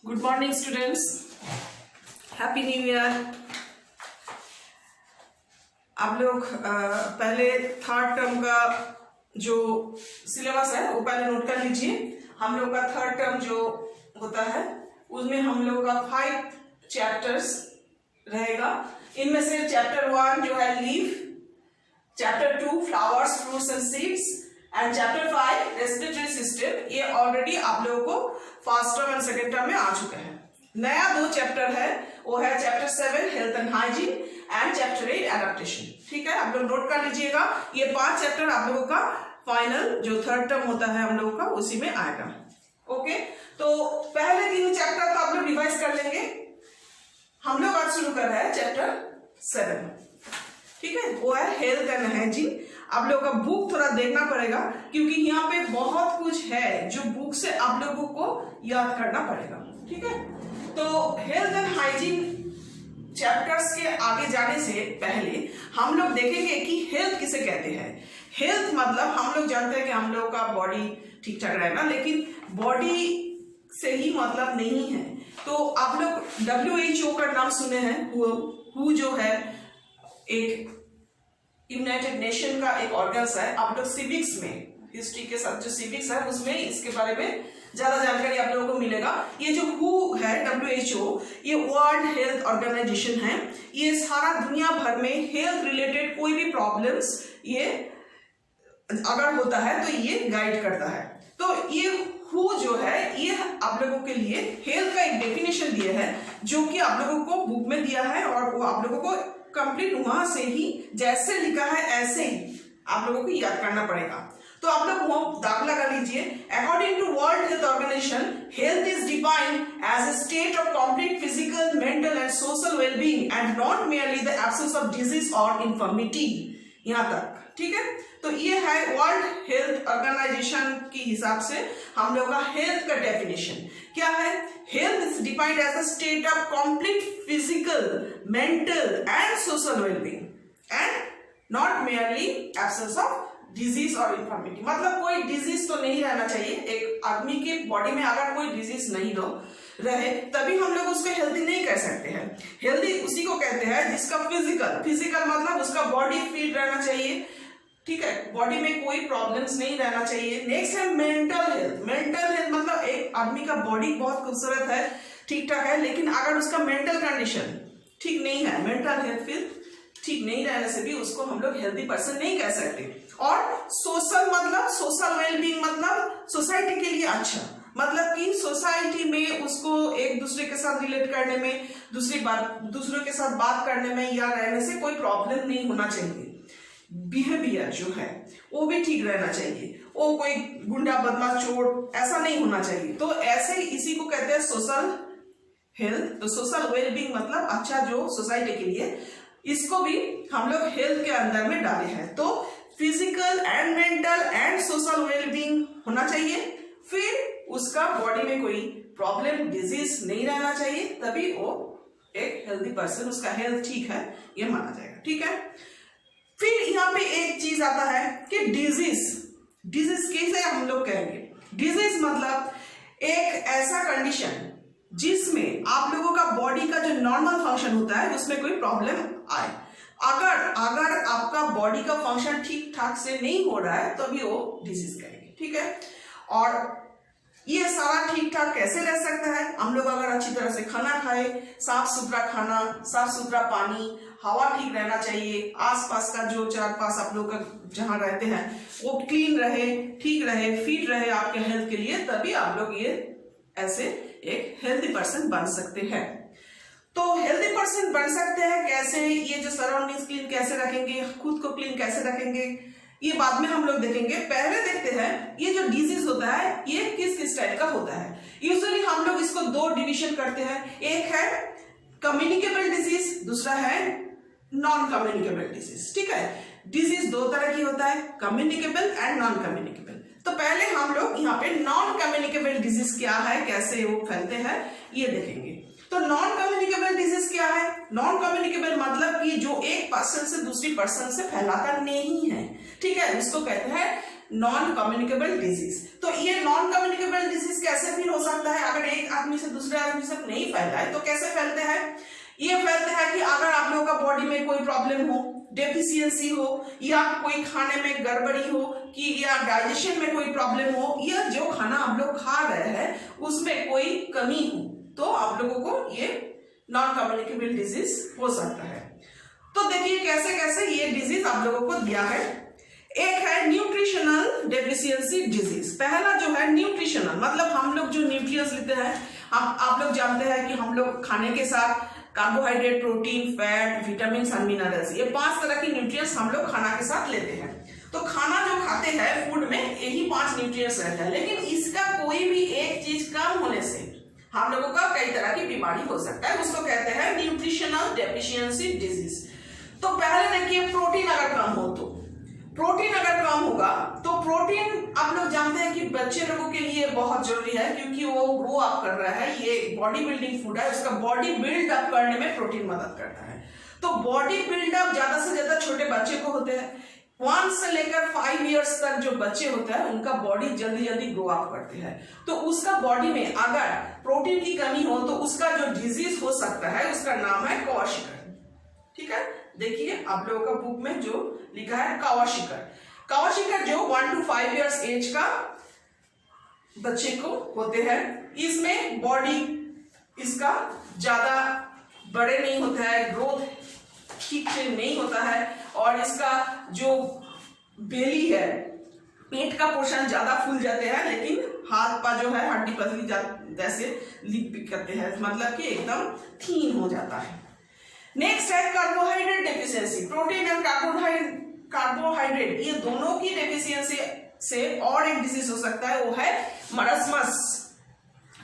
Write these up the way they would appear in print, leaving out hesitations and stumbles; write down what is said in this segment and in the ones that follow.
Good morning students, happy new year. आप लोग पहले थर्ड टर्म का जो सिलेबस है वो पहले नोट कर लीजिए। हम लोग का थर्ड टर्म जो होता है उसमें हम लोग का 5 चैप्टर्स रहेगा। इनमें से चैप्टर 1 जो है leaf, chapter 2 flowers fruits and seeds and chapter 5 respiratory system. ये ऑलरेडी आप लोगों को first term and second term में आ चुका है। नया 2 चैप्टर है, वो है chapter 7 health and hygiene and chapter 8 adaptation. ठीक है, आप लोग नोट कर लीजिएगा। ये 5 चैप्टर आप लोगों का फाइनल जो थर्ड टर्म होता है हम लोगों का उसी में आएगा। ओके, तो पहले 3 चैप्टर तो आप लोग रिवाइज कर लेंगे। हम लोग आज शुरू कर रहे हैं चैप्टर 7। ठीक है, वो है हेल्थ एंड हाइजीन। आप लोगों का बुक थोड़ा देखना पड़ेगा क्योंकि यहाँ पे बहुत कुछ है जो बुक से आप लोगों को याद करना पड़ेगा। ठीक है, तो हेल्थ एंड हाइजीन चैप्टर्स के आगे जाने से पहले हम लोग देखेंगे कि हेल्थ किसे कहते हैं। हेल्थ मतलब हम लोग जानते हैं कि हम लोग का बॉडी ठीक ठाक रहेगा, लेकिन बॉडी से ही मतलब नहीं है। तो आप लोग WHO का नाम सुने हैं। हु जो है एक यूनाइटेड नेशन का एक ऑर्गन्स है। आप लोग सिविक्स में हिस्ट्री के साथ जो सिविक्स है उसमें इसके बारे में ज्यादा जानकारी आप लोगों को मिलेगा। ये जो हु है WHO, ये वर्ल्ड हेल्थ ऑर्गेनाइजेशन है। ये सारा दुनिया भर में हेल्थ रिलेटेड कोई भी प्रॉब्लम्स ये अगर होता है तो ये गाइड करता है। तो ये हु जो है ये आप लोगों के लिए हेल्थ का एक डेफिनेशन दिया है जो कि आप लोगों को बुक में दिया है और वो आप लोगों को कंप्लीट वहां से ही जैसे लिखा है ऐसे ही आप लोगों को याद करना पड़ेगा। तो आप लोग वो दाखिला कर लीजिए। According to World Health Organization, health is defined as a state of complete physical, mental and social wellbeing and not merely the absence of disease और इन्फर्मिटी। यहाँ तक ठीक है। तो ये है वर्ल्ड हेल्थ ऑर्गेनाइजेशन के हिसाब से हम लोग का हेल्थ का डेफिनेशन क्या है। Health is defined as a state of complete physical, mental and social wellbeing and not merely absence of disease और इन्फर्मिटी। मतलब कोई डिजीज तो नहीं रहना चाहिए। एक आदमी के बॉडी में अगर कोई डिजीज नहीं रहे तभी हम लोग उसको हेल्दी नहीं कह सकते हैं। हेल्दी उसी को कहते हैं जिसका फिजिकल मतलब उसका बॉडी फिट रहना चाहिए। ठीक है, बॉडी में कोई प्रॉब्लम्स नहीं रहना चाहिए। नेक्स्ट है मेंटल हेल्थ मतलब एक आदमी का बॉडी बहुत खूबसूरत है, ठीक ठाक है, लेकिन अगर उसका मेंटल कंडीशन ठीक नहीं है, मेंटल हेल्थ फिर ठीक नहीं रहने से भी उसको हम लोग हेल्दी पर्सन नहीं कह सकते। और सोशल मतलब सोशल वेलबीइंग मतलब सोसाइटी के लिए अच्छा, मतलब कि सोसाइटी में उसको एक दूसरे के साथ रिलेट करने में, दूसरों के साथ बात करने में या रहने से कोई प्रॉब्लम नहीं होना चाहिए। बिहेवियर जो है वो भी ठीक रहना चाहिए। वो कोई गुंडा बदमाश चोर ऐसा नहीं होना चाहिए। तो ऐसे इसी को कहते हैं सोशल हेल्थ। तो सोशल वेलबीइंग मतलब अच्छा जो सोसाइटी के लिए, इसको भी हम लोग हेल्थ के अंदर में डाले हैं। तो physical and mental and social wellbeing होना चाहिए। फिर उसका बॉडी में कोई प्रॉब्लम डिजीज नहीं रहना चाहिए, तभी वो एक हेल्दी पर्सन, उसका हेल्थ ठीक है ये माना जाएगा। ठीक है, फिर यहाँ पे एक चीज आता है कि डिजीज कैसे हम लोग कहेंगे। डिजीज मतलब एक ऐसा कंडीशन जिसमें आप लोगों का बॉडी का जो नॉर्मल फंक्शन होता है उसमें कोई प्रॉब्लम आए। अगर आपका बॉडी का फंक्शन ठीक ठाक से नहीं हो रहा है तभी वो डिजीज कहेंगे। ठीक है, और ये सारा ठीक ठाक कैसे रह सकता है। हम लोग अगर अच्छी तरह से खाना खाए, साफ सुथरा खाना, साफ सुथरा पानी, हवा ठीक रहना चाहिए, आसपास का जो चार पास आप लोग का जहां रहते हैं वो क्लीन रहे, ठीक रहे, फिट रहे आपके हेल्थ के लिए, तभी आप लोग ये ऐसे एक हेल्दी पर्सन बन सकते हैं। तो हेल्दी पर्सन बन सकते हैं कैसे, ये जो सराउंडिंग्स क्लीन कैसे रखेंगे, खुद को क्लीन कैसे रखेंगे, ये बाद में हम लोग देखेंगे। पहले देखते हैं ये जो डिजीज होता है ये किस किस टाइप का होता है। यूजुअली हम लोग इसको 2 डिवीजन करते हैं। एक है कम्युनिकेबल डिजीज, दूसरा है नॉन कम्युनिकेबल डिजीज। ठीक है, डिजीज 2 तरह की होता है, कम्युनिकेबल एंड नॉन कम्युनिकेबल। तो पहले हम लोग यहाँ पे नॉन कम्युनिकेबल डिजीज क्या है, कैसे वो फैलते हैं ये देखेंगे। तो नॉन कम्युनिकेबल डिजीज क्या है। नॉन कम्युनिकेबल मतलब कि जो एक पर्सन से दूसरी पर्सन से फैलाता नहीं है। ठीक है, इसको कहते हैं नॉन कम्युनिकेबल डिजीज। तो ये नॉन कम्युनिकेबल डिजीज कैसे फिर हो सकता है। अगर एक आदमी आदमी से दूसरे आदमी से नहीं फैलता है। तो कैसे फैलते हैं? ये फैलते हैं कि अगर आप लोगों का बॉडी में कोई प्रॉब्लम हो, डेफिशिएंसी हो, या कोई खाने में गड़बड़ी हो, कि या डाइजेशन में कोई प्रॉब्लम हो, या जो खाना आप लोग खा रहे हैं उसमें कोई कमी हो, तो आप लोगों को ये नॉन कम्युनिकेबल डिजीज हो सकता है। तो देखिए कैसे कैसे ये डिजीज आप लोगों को दिया है। एक है न्यूट्रिशनल डेफिशिएंसी डिजीज। पहला जो है न्यूट्रिशनल, मतलब हम लोग जो न्यूट्रिएंट्स लेते हैं, आप लोग जानते हैं कि हम लोग खाने के साथ कार्बोहाइड्रेट, प्रोटीन, फैट, विटामिन और मिनरल्स, ये 5 तरह की न्यूट्रिएंट्स हम लोग खाना के साथ लेते हैं। तो खाना जो खाते हैं फूड में यही 5 न्यूट्रिएंट्स रहते हैं, लेकिन इसका कोई भी एक चीज कम होने से हम लोगों का कई तरह की बीमारी हो सकता है, उसको कहते हैं न्यूट्रिशनल डेफिशिएंसी डिजीज। तो पहले देखिए, प्रोटीन अगर कम हो तो, प्रोटीन अगर कम होगा तो प्रोटीन आप लोग जानते हैं कि बच्चे लोगों के लिए बहुत जरूरी है, क्योंकि वो ग्रो अप कर रहा है, ये बॉडी बिल्डिंग फूड है, उसका बॉडी बिल्ड अप करने में प्रोटीन मदद करता है। तो बॉडी बिल्डअप ज्यादा से ज्यादा छोटे बच्चे को होते हैं, 1 से लेकर 5 इयर्स तक जो बच्चे होते हैं उनका बॉडी जल्दी जल्दी ग्रो अप करते हैं। तो उसका बॉडी में अगर प्रोटीन की कमी हो तो उसका जो डिजीज हो सकता है उसका नाम है क्वाशिकर। ठीक है, देखिए आप लोगों का बुक में जो लिखा है क्वाशिकर। क्वाशिकर जो 1 to 5 इयर्स एज का बच्चे को होते हैं, इसमें बॉडी इसका ज्यादा बड़े नहीं होता है, ग्रोथ ठीक से नहीं होता है, और इसका जो बेली है, पेट का पोर्शन ज्यादा फूल जाते हैं, लेकिन हाथ पा जो है हड्डी पतली जैसे लिप करते हैं, मतलब कि एकदम थीन हो जाता है। नेक्स्ट है carbohydrate deficiency. Protein and carbohydrate ये दोनों की डेफिशिएंसी से और एक डिजीज हो सकता है, वो है मरसमस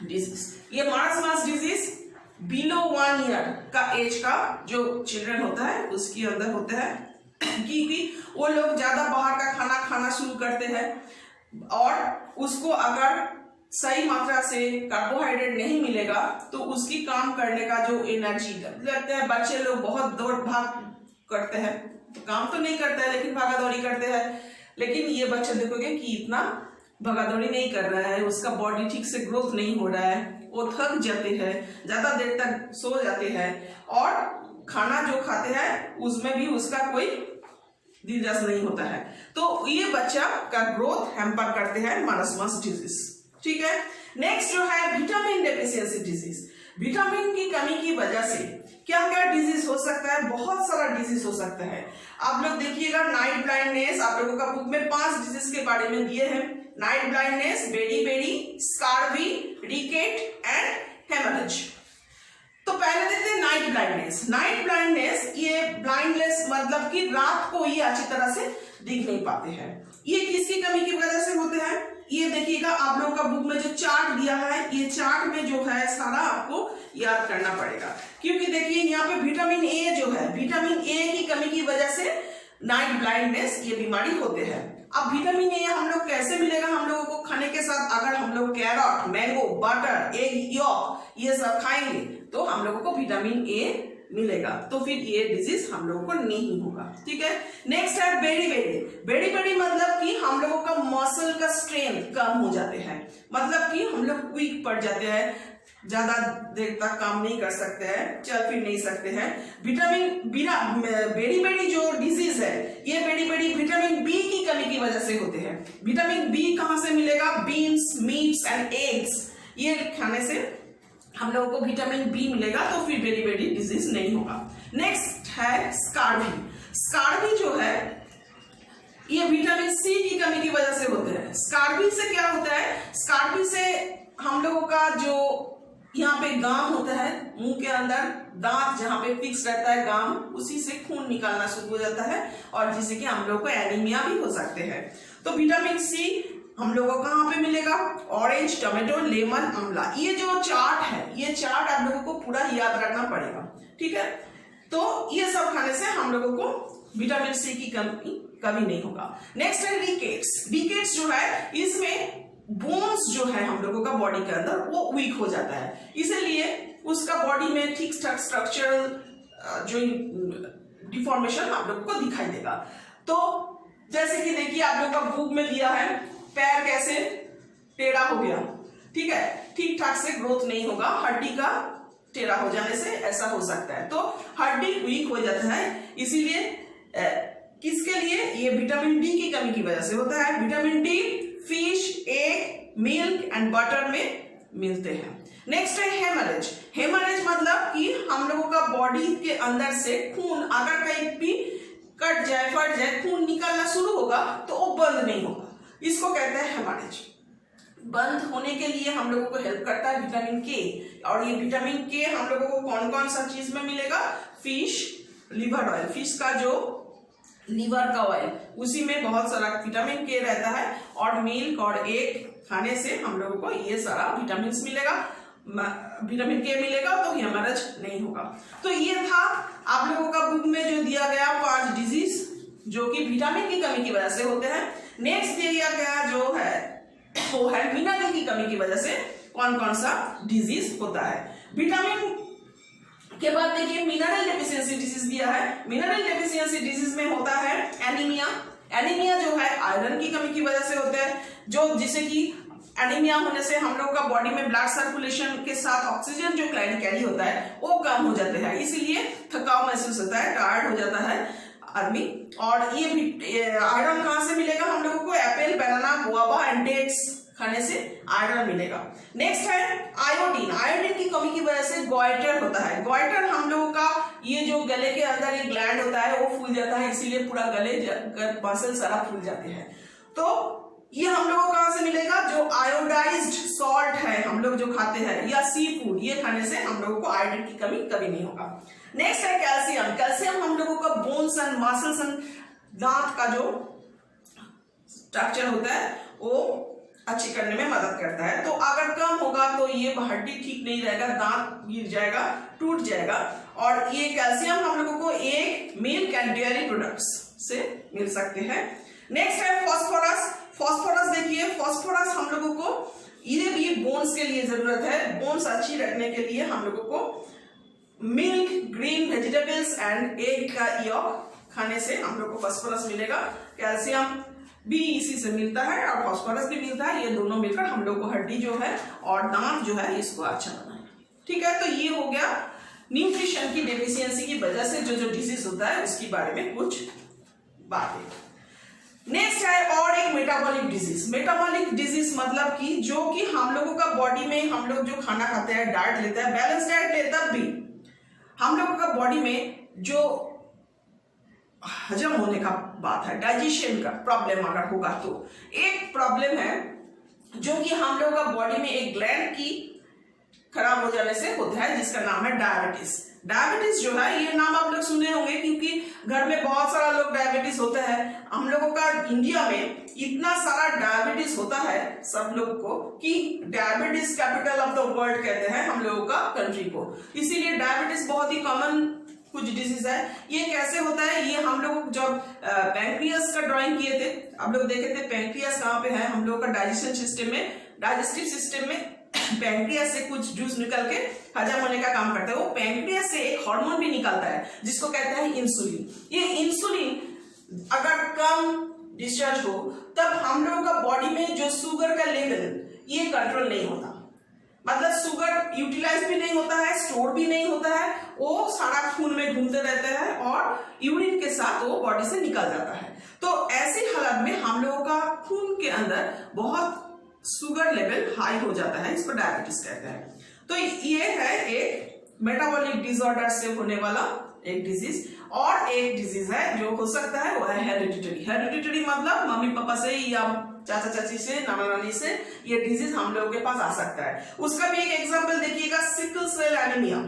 डिजीज। ये मरसमस डिजीज बिलो 1 ईयर का एज का जो चिल्ड्रन होता है उसके अंदर होता है, क्योंकि वो लोग ज्यादा बाहर का खाना खाना शुरू करते हैं, और उसको अगर सही मात्रा से कार्बोहाइड्रेट नहीं मिलेगा तो उसकी काम करने का जो एनर्जी लगता है, बच्चे लोग बहुत दौड़ भाग करते हैं, तो काम तो नहीं करते हैं लेकिन भागा दौड़ी करते हैं, लेकिन ये बच्चे देखोगे कि इतना भागा दौड़ी नहीं कर रहा है, उसका बॉडी ठीक से ग्रोथ नहीं हो रहा है, वो थक जाते हैं, ज्यादा देर तक सो जाते हैं, और खाना जो खाते हैं उसमें भी उसका कोई दिलचस्प नहीं होता है। तो ये बच्चा का ग्रोथ हैम्पर करते हैं मरसमस डिजीज। ठीक है, नेक्स्ट जो है विटामिन डेफिशिएंसी डिजीज। विटामिन की कमी की वजह से क्या क्या डिजीज हो सकता है? बहुत सारा डिजीज हो सकता है। आप लोग देखिएगा, नाइट ब्लाइंडनेस, आप लोगों का बुक में 5 डिजीज के बारे में दिए हैं। Night blindness, beri, scurvy, ricket and haemorrhage. तो पहले देखते हैं नाइट ब्लाइंडनेस। नाइट ब्लाइंडनेस, ये ब्लाइंडनेस मतलब कि रात को ये अच्छी तरह से दिख नहीं पाते हैं। ये किसकी कमी की वजह से होते हैं? ये देखिएगा, आप लोगों का बुक में जो चार्ट दिया है, ये चार्ट में जो है सारा आपको याद करना पड़ेगा, क्योंकि देखिए यहाँ पे विटामिन ए जो है, विटामिन ए की कमी की वजह से नाइट ब्लाइंडनेस ये बीमारी होते हैं। अब विटामिन ए हम लोग कैसे मिलेगा? हम लोगों को खाने के साथ अगर हम लोग carrot, mango, butter, egg yolk ये सब खाएंगे तो हम लोगों को विटामिन ए मिलेगा, तो फिर ये डिजीज हम लोगों को नहीं होगा। ठीक है, नेक्स्ट है बेरी मतलब कि हम लोगों का मसल का स्ट्रेंथ कम हो जाते हैं, मतलब कि हम लोग वीक पड़ जाते हैं, ज्यादा देर तक काम नहीं कर सकते हैं, चल फिर नहीं सकते हैं। बेरी जो डिजीज है, ये बेरी विटामिन बी की कमी की वजह से होते हैं। विटामिन बी कहां से मिलेगा? बीन्स, मीट्स एंड एग्स, ये खाने से हम लोगों को विटामिन बी मिलेगा, तो फिर बेरी डिजीज नहीं होगा। नेक्स्ट है स्कारवी जो है, ये विटामिन सी की कमी की वजह से होते हैं। स्कारवी से क्या होता है? स्कारवी से हम लोगों का जो यहाँ पे गाम होता है, मुंह के अंदर दांत जहाँ पे फिक्स रहता है गाम, उसी से खून निकालना शुरू हो जाता है, और जिससे कि हम लोग को एनीमिया भी हो सकते हैं। तो विटामिन सी हम लोगों को कहाँ पे मिलेगा? ऑरेंज, टोमेटो, लेमन, आंवला। ये जो चार्ट है, ये चार्ट आप लोगों को पूरा याद रखना पड़ेगा। ठीक है, तो ये सब खाने से हम लोगों को विटामिन सी की कमी नहीं होगा। नेक्स्ट है रिकेट्स जो है, इसमें बोन्स जो है हम लोगों का बॉडी के अंदर वो वीक हो जाता है, इसीलिए उसका बॉडी में ठीक ठाक स्ट्रक्चरल जो डिफॉर्मेशन आप लोगों को दिखाई देगा। तो जैसे कि देखिए आप लोगों का बुक में दिया है, पैर कैसे टेढ़ा हो गया, ठीक है, ठीक ठाक से ग्रोथ नहीं होगा, हड्डी का टेढ़ा हो जाने से ऐसा हो सकता है। तो हड्डी वीक हो जाता है, इसीलिए किसके लिए? ये विटामिन डी की कमी की वजह से होता है। Vitamin D fish, egg, milk and butter में मिलते हैं। नेक्स्ट है हेमरेज। हेमरेज मतलब कि हम लोगों का बॉडी के अंदर से खून अगर कहीं भी कट जाए, फट जाए, खून निकलना शुरू होगा तो वो बंद नहीं होगा, इसको कहते हैं हेमरेज। बंद होने के लिए हम लोगों को हेल्प करता है विटामिन के, और ये विटामिन के हम लोगों को कौन कौन सा चीज में मिलेगा? फिश लिवर ऑयल, फिश का जो लिवर का ऑयल, उसी में बहुत सारा विटामिन के रहता है, और मिल्क और एग खाने से हम लोगों को ये सारा विटामिन मिलेगा, विटामिन के मिलेगा, तो हेमरेज नहीं होगा। तो ये था आप लोगों का बुक में जो दिया गया 5 डिजीज जो कि विटामिन की कमी की वजह से होते हैं। नेक्स्ट दिया गया जो है वो है मिनरल की कमी की वजह से कौन कौन सा डिजीज होता है। विटामिन के बाद देखिए मिनरल डेफिशिएंसी डिजीज दिया है। मिनरल डेफिशिएंसी डिजीज में होता है एनीमिया। एनीमिया जो है आयरन की कमी की वजह से होता है, जो जिसे कि एनीमिया होने से हम लोग का बॉडी में ब्लड सर्कुलेशन के साथ ऑक्सीजन जो कैरी होता है वो कम हो जाते हैं, इसीलिए थकाव महसूस होता है, टायर्ड हो जाता है आदमी। और ये आयरन कहाँ से मिलेगा हम लोगों को? Apple, banana, guava and dates खाने से आयरन मिलेगा। नेक्स्ट है आयोडीन। आयोडीन की कमी की वजह से गॉइटर होता है। गॉइटर हम लोगों का ये जो गले के अंदर एक ग्लैंड होता है वो फूल जाता है, इसीलिए पूरा गले मसल सारा फूल जाते हैं। तो ये हम लोगों को कहां से मिलेगा? जो आयोडाइज्ड सॉल्ट है हम लोग जो खाते हैं, या सी फूड, ये खाने से हम लोगों को आयोडीन की कमी कभी नहीं होगा। नेक्स्ट है कैल्शियम। कैल्शियम हम लोगों का बोन्स एंड मसल्स एंड दांत का जो स्ट्रक्चर होता है वो अच्छी करने में मदद करता है। तो अगर कम होगा तो ये हड्डी ठीक नहीं रहेगा, दांत गिर जाएगा, टूट जाएगा। और ये कैल्शियम हम लोगों को egg, milk and dairy products से मिल सकते हैं। नेक्स्ट है फॉस्फोरस। फॉस्फोरस देखिए, फॉस्फोरस हम लोगों को ये भी बोन्स के लिए जरूरत है। बोन्स अच्छी रखने के लिए हम लोगों को milk, green vegetables and egg का यॉक खाने से हम लोग को फॉस्फोरस मिलेगा। कैल्शियम भी इसी से मिलता है और फॉस्फोरस भी मिलता है, ये दोनों मिलकर हम लोग को हड्डी जो है और दांत जो है इसको अच्छा बनाएगा। ठीक है, तो ये हो गया न्यूट्रिशन की डेफिशिएंसी की वजह से जो डिजीज होता है उसके बारे में कुछ बातें। नेक्स्ट है और एक मेटाबॉलिक डिजीज। मेटाबॉलिक डिजीज मतलब कि जो कि हम लोगों का बॉडी में हम लोग जो खाना खाते हैं, डाइट लेते हैं, बैलेंस डाइट ले, तब भी हम लोगों का बॉडी में जो हजम होने का बात है, डाइजेशन का प्रॉब्लम अगर होगा तो एक प्रॉब्लम है जो कि हम लोगों का बॉडी में एक ग्लैंड की खराब हो जाने से होता है, जिसका नाम है डायबिटीज। डायबिटीज जो है ये नाम आप लोग सुने होंगे क्योंकि घर में बहुत सारा लोग डायबिटीज होता है। हम लोगों का इंडिया में इतना सारा डायबिटीज होता है सब लोग को कि diabetes capital of the world कहते हैं हम लोगों का कंट्री को। इसीलिए डायबिटीज बहुत ही कॉमन कुछ डिजीज है। ये कैसे होता है, ये हम लोग जब पैंक्रियास का ड्राइंग किए थे, आप लोग देखे थे पैंक्रियास कहाँ पे है हम लोग का डाइजेशन सिस्टम में, डाइजेस्टिव सिस्टम में पैंक्रियास से कुछ जूस निकल के हजम होने का काम करता है। वो पैंक्रियास से एक हार्मोन भी निकलता है जिसको कहते हैं इंसुलिन। ये इंसुलिन अगर कम डिस्चार्ज हो तब हम लोगों का बॉडी में जो शुगर का लेवल ये कंट्रोल नहीं होता, मतलब शुगर यूटिलाइज भी नहीं होता है, स्टोर भी नहीं होता है, वो सारा खून में घूमते रहते हैं और यूरिन के साथ वो बॉडी से निकल जाता है। तो ऐसी हालत में हम लोगों का खून के अंदर बहुत शुगर लेवल हाई हो जाता है, इसको डायबिटीज कहते हैं। तो ये है एक मेटाबॉलिक डिसऑर्डर से होने वाला एक डिजीज। और एक डिजीज है जो हो सकता है वो है हेरिडिटरी। हेरिडिटरी मतलब मम्मी पापा से या चाचा चाची से, नाना नानी से ये डिजीज हम लोगों के पास आ सकता है। उसका भी एक एग्जांपल देखिएगा, sickle cell anaemia.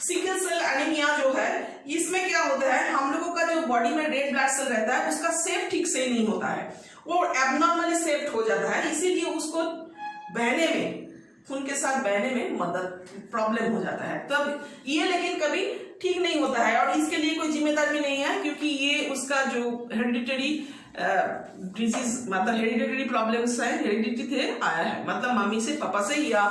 Sickle cell anaemia जो है इसमें क्या होता है, हम लोगों का जो बॉडी में रेड ब्लड सेल रहता है उसका शेप ठीक से नहीं होता है, वो एबनॉर्मली शेप्ड हो जाता है, इसीलिए उसको बहने में, खून के साथ बहने में मदद प्रॉब्लम हो जाता है तब ये, लेकिन कभी ठीक नहीं होता है। और इसके लिए कोई जिम्मेदार भी नहीं है क्योंकि ये उसका जो हेरिडिटरी डिजीज मतलब हेरिडिटरी प्रॉब्लम्स है, हेरिडिटी थे आया है, मतलब मम्मी से, पापा से या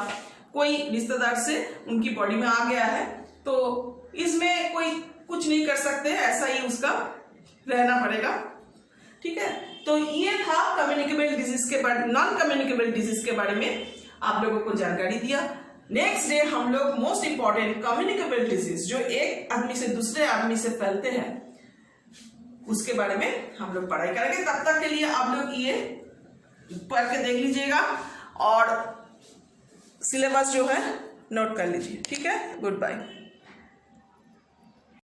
कोई रिश्तेदार से उनकी बॉडी में आ गया है, तो इसमें कोई कुछ नहीं कर सकते, ऐसा ही उसका रहना पड़ेगा। ठीक है, तो ये था कम्युनिकेबल डिजीज के बारे, नॉन कम्युनिकेबल डिजीज के बारे में। आप लोगों को जानकारी दिया। नेक्स्ट डे हम लोग मोस्ट इंपॉर्टेंट कम्युनिकेबल डिजीज जो एक आदमी से दूसरे आदमी से फैलते हैं उसके बारे में हम लोग पढ़ाई करेंगे। तब तक के लिए आप लोग ये पढ़ के देख लीजिएगा और सिलेबस जो है नोट कर लीजिए। ठीक है, गुड बाय।